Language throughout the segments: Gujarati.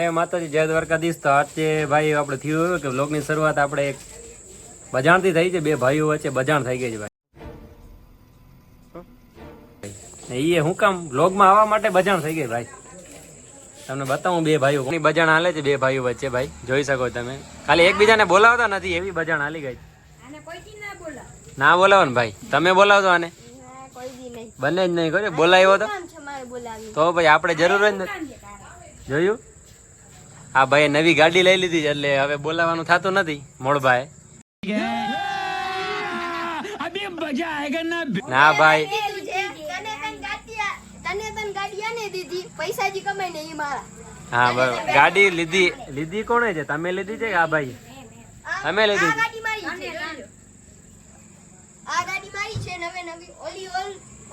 જય માતાજી, જય દ્વારકાધીશ। તો આજે ભાઈ આપણે થયું એવું કે વ્લોગની શરૂઆત આપણે એક બજાણથી થઈ છે। બે ભાઈઓ વચ્ચે બજાણ થઈ ગઈ છે ભાઈ। એ હું કામ વ્લોગમાં આવવા માટે બજાણ થઈ ગઈ ભાઈ। તમને બતાવું બે ભાઈઓ કોની બજાણ હાલે છે। બે ભાઈઓ વચ્ચે ભાઈ જોઈ શકો તમે, ખાલી એકબીજાને બોલાવતા નથી એવી બજાણ હાલી ગઈ। ના બોલાવો ને ભાઈ, તમે બોલાવજો આને, બંને જ નહીં કર્યો બોલાવ્યો તો ભાઈ આપણે જરૂર જ નથી। જોયું, આ ભાઈ નવી ગાડી લઈ લીધી છે એટલે હવે બોલાવાનું થતું નથી મોડભાઈ। ના ભાઈ, હા બરાબર, ગાડી લીધી કોણે છે? તમે લીધી છે કે આ ભાઈ? તમે લીધી છે? આ ગાડી મારી છે નવે નવી,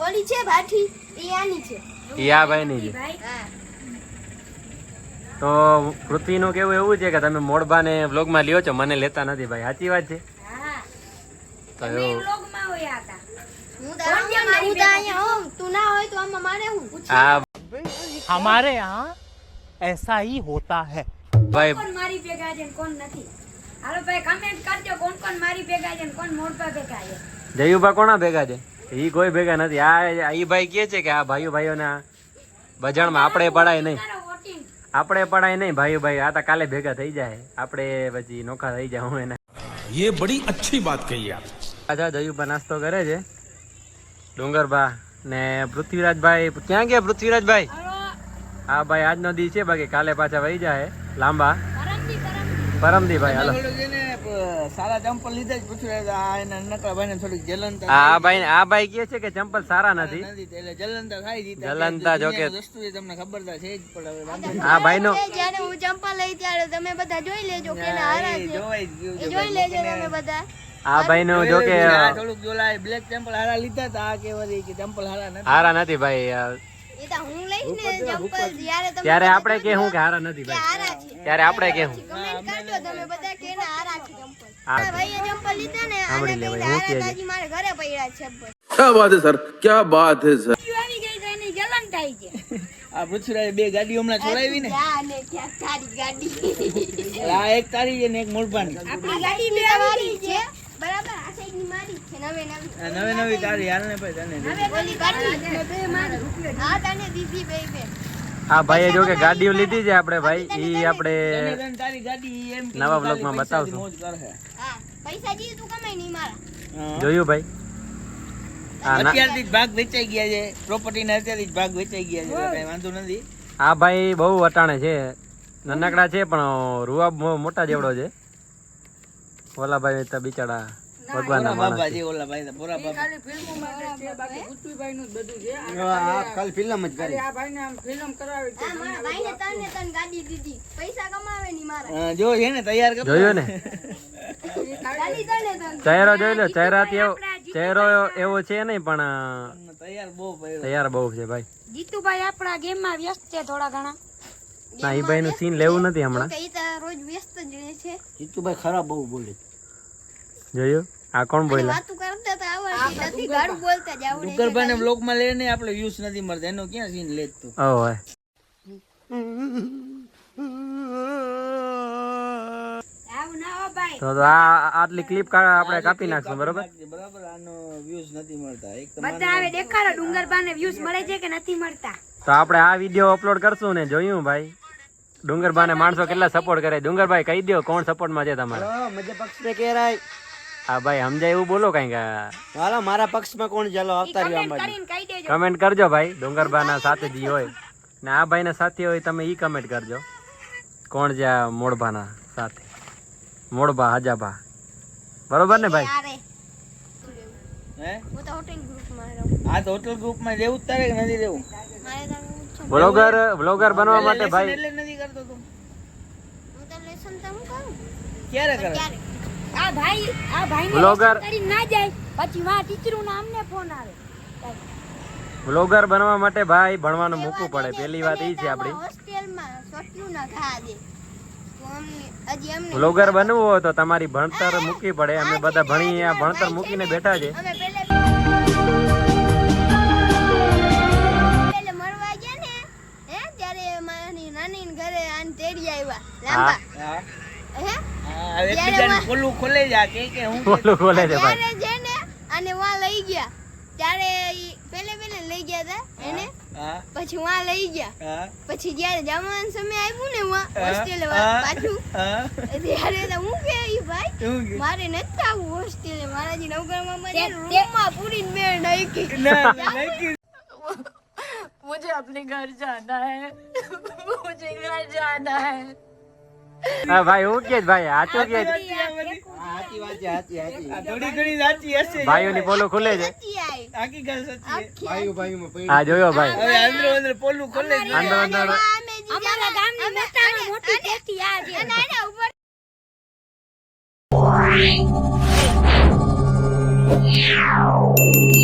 ઓલી છે ભાઠી ઈ આની છે, ઈ આ ભાઈ ની છે। તો પૃથ્વીનું કેવું એવું છે કે તમે મોડબાને વ્લોગમાં લ્યો છો, મને લેતા નથી ભાઈ, સાચી વાત છે? તો એવું हमारे यहाँ ऐसा ही होता है ભાઈ। કોણ મારી ભેગા છે કોણ નથી? હાલો ભાઈ કમેન્ટ કરજો કોણ કોણ મારી ભેગા છે કોણ મોડપા ભેગા છે। જયુભા કોના ભેગા છે? ઈ કોઈ ભેગા નથી। આ ઈ ભાઈ કે છે કે આ ભાઈઓના બજારમાં આપણે પડાય નહીં, આપણે પડાય નહીં ભાઈઓ ભાઈ, આ તો કાલે ભેગા થઈ જાય, આપણે પછી નોખા થઈ જાય। હું એને ये बड़ी अच्छी बात कही आप। આજા જયુભા નાસ્તો કરે છે, ડુંગરભા ને પૃથ્વીરાજભાઈ ક્યાં ગયા? પૃથ્વીરાજભાઈ હા ભાઈ આજનો દી છે, બાકી કાલે પાછા વહી જાય લાંબા પરમદી ભાઈ। હાલો सारा चंपल લીધા જ પૃથ્વીરાજ આ એના નકરા ભાઈને થોડીક જલનતા આ ભાઈ કહે છે કે ચંપલ સારા નથી, એટલે જલનતા થાય જીતા જલનતા જો કે વસ્તુ એ તમને ખબરદાર છે જ પણ હવે વાંધો આ ભાઈનો જ્યારે હું ચંપલ લઈ ત્યારે તમે બધા જોઈ લેજો કે હારા છે, જોવાઈ જ ગયું એ જોઈ લેજો તમે બધા। આ ભાઈનો જો કે થોડુંક જોલા બ્લેક ચંપલ હારા લીધા તા, આ કેવા કે ચંપલ હારા નથી, હારા નથી ભાઈ। એ તો હું લઈશ ને ચંપલ જ્યારે તમે ત્યારે આપણે કે હું કે હારા નથી ભાઈ, હારા છે ત્યારે આપણે કે હું કમેન્ટ કરજો તમે બધા કે ના હારા છે ચંપલ। હા ભાઈએ ચંપલ લીધા ને સાંભળી લે ભાઈ, હું કે છે? તાજી મારે ઘરે પડ્યા છે ચંપલ। क्या बात है सर, क्या बात है सर। આવી ગઈ તો એની જલન થાય છે। આ પૃથ્વીરાજ બે ગાડીઓ હમણાં છોડાવી ને, ક્યાં ને ક્યાં તારી ગાડી, આ એક તારી છે ને એક મોરપાની, આપણી ગાડી બે મારી છે બરાબર, આ સાઈડ ની મારી છે નવે નવી, આ નવે નવી તારી હાલ ને ભાઈ તને ઓલી ગાડી બે મારી, હા તને દીધી બે બે। આ ભાઈએ જો કે ગાડીઓ લીધી છે આપણે ભાઈ, ઈ આપણે તને તારી ગાડી એમ કે નવા બ્લોગમાં બતાવશું। મોજ કરે હા પૈસા જી તું કમાઈ નહીં મારા। જોયું ભાઈ? હા ના, અત્યારથી જ ભાગ વેચાઈ ગયા છે, પ્રોપર્ટી ના અત્યારથી જ ભાગ વેચાઈ ગયા છે, કઈ વાંધો નથી। આ ભાઈ બહુ વટાણે છે, નાનકડા છે પણ રૂઆબ મોટા જેવડો છે। ઓલા ભાઈ તો બિચારા ભગવાનના બાબા માણસ છે ઓલા ભાઈ તો પૂરા બાબા, આ કાલ ફિલ્મ જ કરી હા મારા ભાઈને તને ગાડી દીધી, પૈસા કમાવે નહીં મારા, જો છે ને તૈયાર કર જોયું ને? ગાડી તને ચહેરો જોઈ લો, ચહેરો એવો છે નહીં પણ તૈયાર બહુ પડ્યો તૈયાર બહુ છે ભાઈ। જીતુભાઈ આપણા ગેમમાં વ્યસ્ત છે થોડા ઘણા। ના ઈ ભાઈ નું સીન લેવું નથી હમણાં। કે ઈ તો રોજ વ્યસ્ત જ રહે છે, જીતુભાઈ ખરાબ બહુ બોલે, જોયું? આ કોણ બોલ્યા? વાતું કરતા તો આવડતી નથી, ગાડું બોલતા જ આવડે છે। ડુંગરભાઈ ને બ્લોગ માં લઈને આપણે વ્યૂઝ નથી મળતા, એનો ક્યાં સીન લેત તું? ઓ ભાઈ આવું ના હો ભાઈ, તો આટલી ક્લિપ આપણે કાપી નાખશું બરોબર? બરાબર, આનો વ્યૂઝ નથી મળતા, એક તો બધા હવે દેખાડો ડુંગરબાને વ્યૂઝ મળે છે કે નથી મળતા। તો આપણે આ વિડીયો અપલોડ કરશું ને, જોયું ભાઈ ડુંગરભાઈને માણસો કેટલા સપોર્ટ કરે? ડુંગરભાઈ કહી દો કોણ સપોર્ટમાં છે તમારા? મજે પક્ષ पे कह रहा है, હા ભાઈ સમજાય એવું બોલો કઈક, હાલો મારા પક્ષમાં કોણ ચાલો આવતા રહ્યો કમેન્ટ કરીને કહી દેજો। કમેન્ટ કરજો ભાઈ। ડુંગરભાના સાથે જે હોય ને આ ભાઈના સાથે હોય તમે ઈ કમેન્ટ કરજો કોણ છે આ મોડભાના સાથે, મોડભા હજાભા, બરોબર ને ભાઈ? યારે હે હું તો હોટેલ ગ્રુપમાં રહું, આ તો હોટલ ગ્રુપમાં રહેવું જ તારે કે નથી રહેવું? મારે તો રહેવું જ છે। બ્લોગર બનવા માટે ભાઈ એટલે નથી કરતો તું? હું તો લેસન તો હું કરું ક્યારે કરે? ક્યારે આ ભાઈ બ્લોગર કરીને ના જાય પછી વા ટીચરું ના અમને ફોન આવે। બ્લોગર બનવા માટે ભાઈ ભણવાનું મૂકવું પડે, પહેલી વાત ઈ છે આપડી। હોસ્ટેલમાં સોટલું ના ખા દે તો અમને હજી અમને બ્લોગર બનવું હોય તો તમારી ભણતર મૂકવી પડે। અમે બધા ભણી આ ભણતર મૂકીને બેઠા છે। અમે પહેલે મરવા ગયા ને હે ત્યારે મારી નાની ઘરે આન તેડી લઈ આવ્યા લાંબા હા હે હા હવે એકબીજાનું પોલું ખોલે જા કે હું બોલું ખોલે છે ભાઈ ત્યારે છે ને અને વાં લઈ ગયા ત્યારે પેલે લઈ ગયા હતા એને હા પછી વાં લઈ ગયા હા પછી જ્યારે જમવાનું સમય આવ્યું ને વાં હા, હોસ્ટેલે હા, પાછું હા ત્યારે તો હું કે ઈ ભાઈ શું કે? મારે નથી આવું હોસ્ટેલે મારાજી નવગણમાં મને તે- રૂમમાં પૂરીને મેળ નાખી ના નહીં मुझे अपने घर जाना है मुझे घर जाना है હા ભાઈ હું કે ભાઈ આચો કે થોડી ઘણી સાચી હશે ભાઈઓની પોલો ખુલે છે નથી આઈ હકીકત સાચી હા જોયો ભાઈ હવે અંદર પોલું ખોલે જ. અંદર અંદર અમારા ગામની મોટામાં મોટી ટેસ્ટી આ છે આના ઉપર Yeah.